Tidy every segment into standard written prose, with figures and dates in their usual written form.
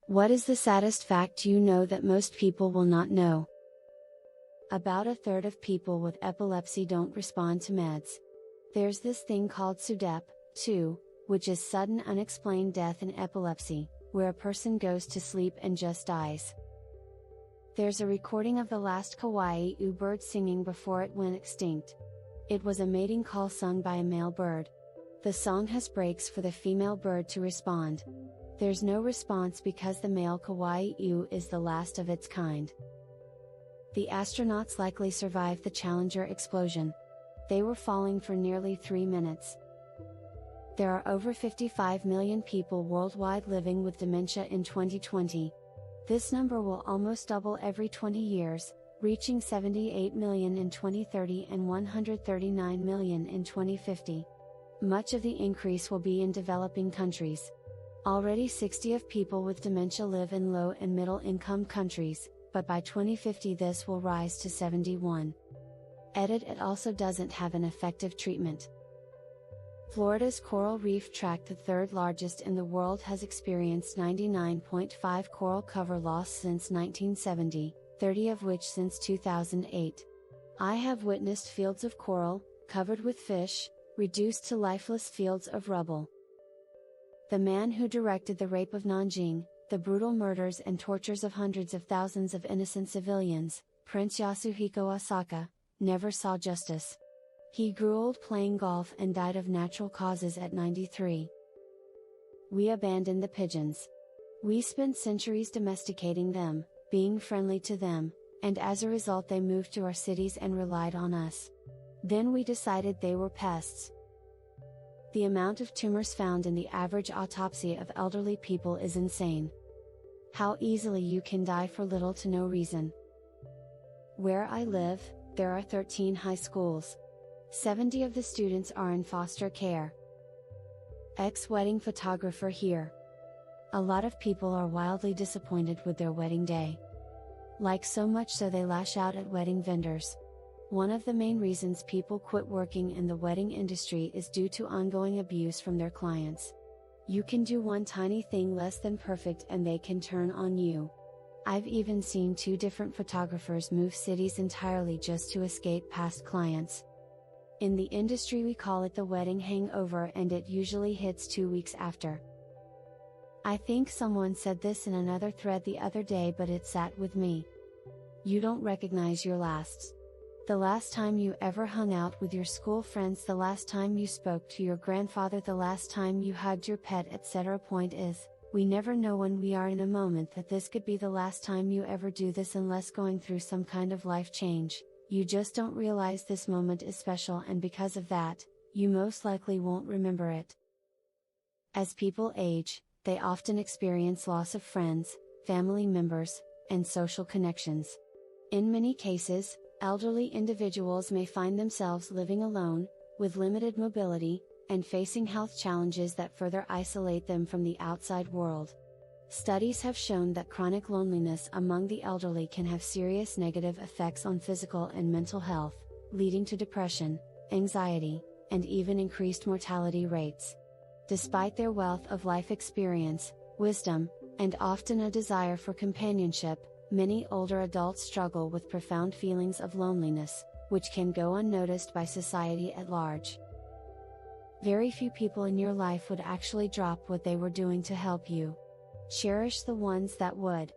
What is the saddest fact you know that most people will not know? About a third of people with epilepsy don't respond to meds. There's this thing called SUDEP, too, which is sudden unexplained death in epilepsy, where a person goes to sleep and just dies. There's a recording of the last Kauai bird singing before it went extinct. It was a mating call sung by a male bird. The song has breaks for the female bird to respond. There's no response because the male Kauai is the last of its kind. The astronauts likely survived the Challenger explosion. They were falling for nearly 3 minutes. There are over 55 million people worldwide living with dementia in 2020. This number will almost double every 20 years, reaching 78 million in 2030 and 139 million in 2050. Much of the increase will be in developing countries. Already 60% of people with dementia live in low and middle income countries, but by 2050 this will rise to 71%. It also doesn't have an effective treatment. Florida's coral reef tract, the third largest in the world, has experienced 99.5% coral cover loss since 1970, 30% of which since 2008. I have witnessed fields of coral, covered with fish, reduced to lifeless fields of rubble. The man who directed the rape of Nanjing, the brutal murders and tortures of hundreds of thousands of innocent civilians, Prince Yasuhiko Asaka, never saw justice. He grew old playing golf and died of natural causes at 93. We abandoned the pigeons. We spent centuries domesticating them, being friendly to them, and as a result they moved to our cities and relied on us. Then we decided they were pests. The amount of tumors found in the average autopsy of elderly people is insane. How easily you can die for little to no reason. Where I live, there are 13 high schools. 70 of the students are in foster care. Ex-wedding photographer here. A lot of people are wildly disappointed with their wedding day. Like so much so they lash out at wedding vendors. One of the main reasons people quit working in the wedding industry is due to ongoing abuse from their clients. You can do one tiny thing less than perfect and they can turn on you. I've even seen 2 different photographers move cities entirely just to escape past clients. In the industry we call it the wedding hangover, and it usually hits 2 weeks after. I think someone said this in another thread the other day, but it sat with me. You don't recognize your lasts. The last time you ever hung out with your school friends, the last time you spoke to your grandfather, the last time you hugged your pet, etc. Point is, we never know when we are in a moment that this could be the last time you ever do this unless going through some kind of life change. You just don't realize this moment is special, and because of that, you most likely won't remember it. As people age, they often experience loss of friends, family members, and social connections. In many cases, elderly individuals may find themselves living alone, with limited mobility, and facing health challenges that further isolate them from the outside world. Studies have shown that chronic loneliness among the elderly can have serious negative effects on physical and mental health, leading to depression, anxiety, and even increased mortality rates. Despite their wealth of life experience, wisdom, and often a desire for companionship, many older adults struggle with profound feelings of loneliness, which can go unnoticed by society at large. Very few people in your life would actually drop what they were doing to help you. Cherish the ones that would.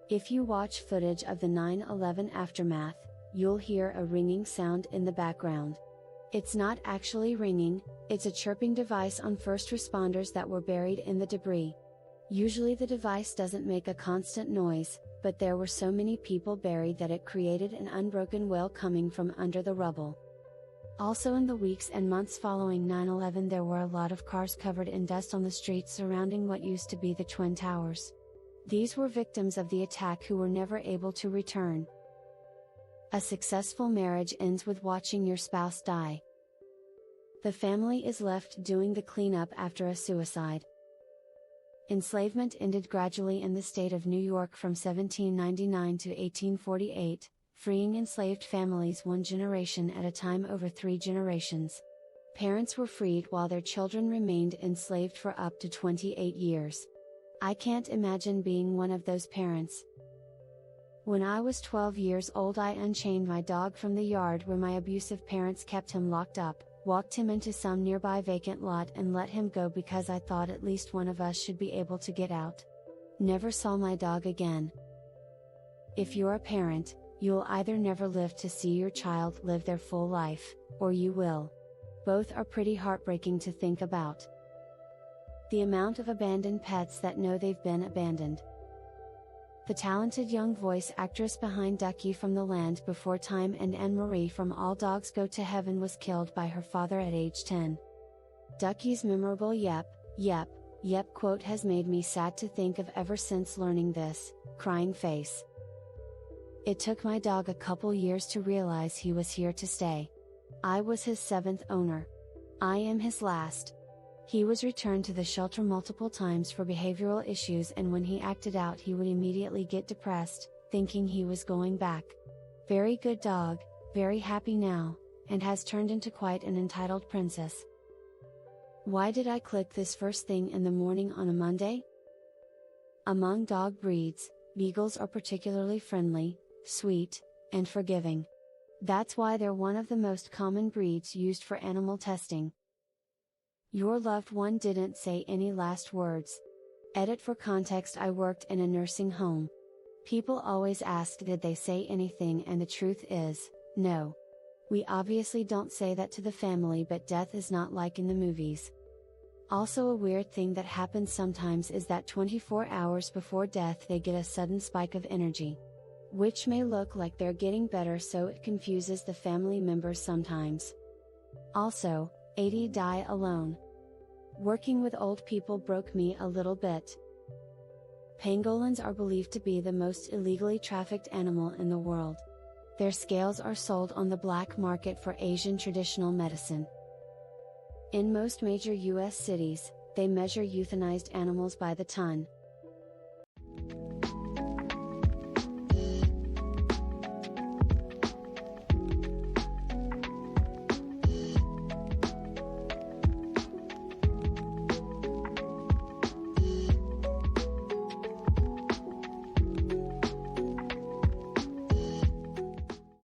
If you watch footage of the 9/11 aftermath, you'll hear a ringing sound in the background. It's not actually ringing, it's a chirping device on first responders that were buried in the debris. Usually the device doesn't make a constant noise, but there were so many people buried that it created an unbroken wail coming from under the rubble. Also, in the weeks and months following 9/11, there were a lot of cars covered in dust on the streets surrounding what used to be the Twin Towers. These were victims of the attack who were never able to return. A successful marriage ends with watching your spouse die. The family is left doing the cleanup after a suicide. Enslavement ended gradually in the state of New York from 1799 to 1848. Freeing enslaved families one generation at a time over 3 generations. Parents were freed while their children remained enslaved for up to 28 years. I can't imagine being one of those parents. When I was 12 years old, I unchained my dog from the yard where my abusive parents kept him locked up, walked him into some nearby vacant lot and let him go because I thought at least one of us should be able to get out. Never saw my dog again. If you're a parent, you'll either never live to see your child live their full life, or you will. Both are pretty heartbreaking to think about. The amount of abandoned pets that know they've been abandoned. The talented young voice actress behind Ducky from The Land Before Time and Anne-Marie from All Dogs Go to Heaven was killed by her father at age 10. Ducky's memorable yep, yep, yep quote has made me sad to think of ever since learning this, crying face. It took my dog a couple years to realize he was here to stay. I was his 7th owner. I am his last. He was returned to the shelter multiple times for behavioral issues, and when he acted out he would immediately get depressed, thinking he was going back. Very good dog, very happy now, and has turned into quite an entitled princess. Why did I click this first thing in the morning on a Monday? Among dog breeds, beagles are particularly friendly, sweet, and forgiving. That's why they're one of the most common breeds used for animal testing. Your loved one didn't say any last words. Edit for context: I worked in a nursing home. People always asked did they say anything, and the truth is, no. We obviously don't say that to the family, but death is not like in the movies. Also, a weird thing that happens sometimes is that 24 hours before death they get a sudden spike of energy. Which may look like they're getting better, so it confuses the family members sometimes. Also, 80 die alone. Working with old people broke me a little bit. Pangolins are believed to be the most illegally trafficked animal in the world. Their scales are sold on the black market for Asian traditional medicine. In most major US cities, they measure euthanized animals by the ton.